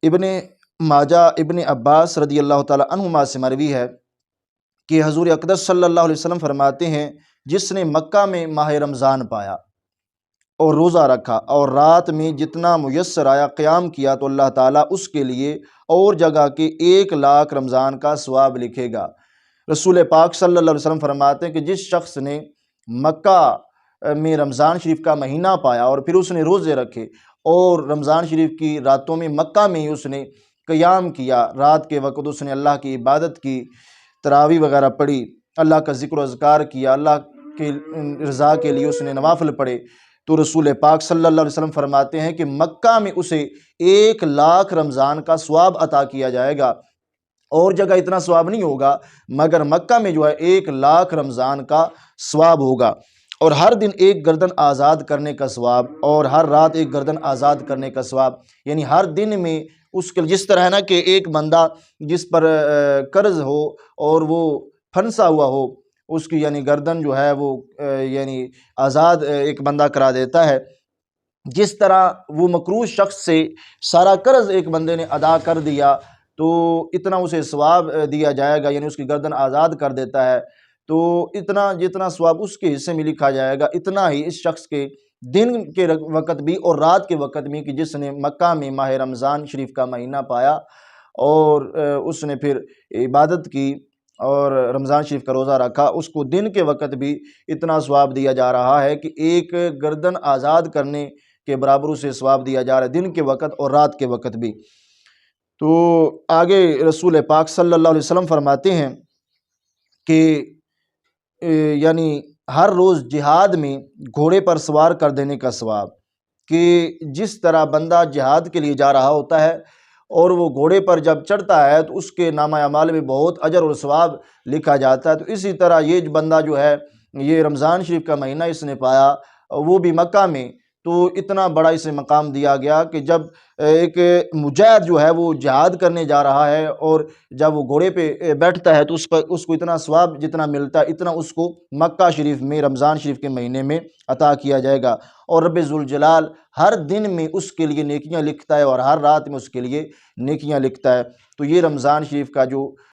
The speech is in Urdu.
ابن ماجہ ابن عباس رضی اللہ تعالیٰ عنہما سے مروی ہے کہ حضور اقدس صلی اللہ علیہ وسلم فرماتے ہیں، جس نے مکہ میں ماہ رمضان پایا اور روزہ رکھا اور رات میں جتنا میسر آیا قیام کیا تو اللہ تعالیٰ اس کے لیے اور جگہ کے 1,00,000 رمضان کا ثواب لکھے گا۔ رسول پاک صلی اللہ علیہ وسلم فرماتے ہیں کہ جس شخص نے مکہ میں رمضان شریف کا مہینہ پایا اور پھر اس نے روزے رکھے اور رمضان شریف کی راتوں میں مکہ میں ہی اس نے قیام کیا، رات کے وقت اس نے اللہ کی عبادت کی، تراویح وغیرہ پڑھی، اللہ کا ذکر و اذکار کیا، اللہ کی رضا کے لیے اس نے نوافل پڑھے، تو رسول پاک صلی اللہ علیہ وسلم فرماتے ہیں کہ مکہ میں اسے 1,00,000 رمضان کا ثواب عطا کیا جائے گا۔ اور جگہ اتنا ثواب نہیں ہوگا مگر مکہ میں جو ہے 1,00,000 رمضان کا ثواب ہوگا، اور ہر دن ایک گردن آزاد کرنے کا ثواب، اور ہر رات ایک گردن آزاد کرنے کا ثواب، یعنی ہر دن میں اس کے جس طرح ہے نا کہ ایک بندہ جس پر قرض ہو اور وہ پھنسا ہوا ہو، اس کی یعنی گردن جو ہے وہ یعنی آزاد ایک بندہ کرا دیتا ہے، جس طرح وہ مقروض شخص سے سارا قرض ایک بندے نے ادا کر دیا تو اتنا اسے ثواب دیا جائے گا، یعنی اس کی گردن آزاد کر دیتا ہے تو اتنا جتنا ثواب اس کے حصے میں لکھا جائے گا اتنا ہی اس شخص کے دن کے وقت بھی اور رات کے وقت بھی، کہ جس نے مکہ میں ماہ رمضان شریف کا مہینہ پایا اور اس نے پھر عبادت کی اور رمضان شریف کا روزہ رکھا، اس کو دن کے وقت بھی اتنا ثواب دیا جا رہا ہے کہ ایک گردن آزاد کرنے کے برابر اسے ثواب دیا جا رہا ہے، دن کے وقت اور رات کے وقت بھی۔ تو آگے رسول پاک صلی اللہ علیہ وسلم فرماتے ہیں کہ یعنی ہر روز جہاد میں گھوڑے پر سوار کر دینے کا ثواب، کہ جس طرح بندہ جہاد کے لیے جا رہا ہوتا ہے اور وہ گھوڑے پر جب چڑھتا ہے تو اس کے نامہ اعمال میں بہت اجر اور ثواب لکھا جاتا ہے، تو اسی طرح یہ بندہ جو ہے یہ رمضان شریف کا مہینہ اس نے پایا، وہ بھی مکہ میں، تو اتنا بڑا اسے مقام دیا گیا کہ جب ایک مجاہد جو ہے وہ جہاد کرنے جا رہا ہے اور جب وہ گھوڑے پہ بیٹھتا ہے تو اس کو اتنا ثواب جتنا ملتا ہے اتنا اس کو مکہ شریف میں رمضان شریف کے مہینے میں عطا کیا جائے گا، اور رب ذوالجلال ہر دن میں اس کے لیے نیکیاں لکھتا ہے اور ہر رات میں اس کے لیے نیکیاں لکھتا ہے۔ تو یہ رمضان شریف کا جو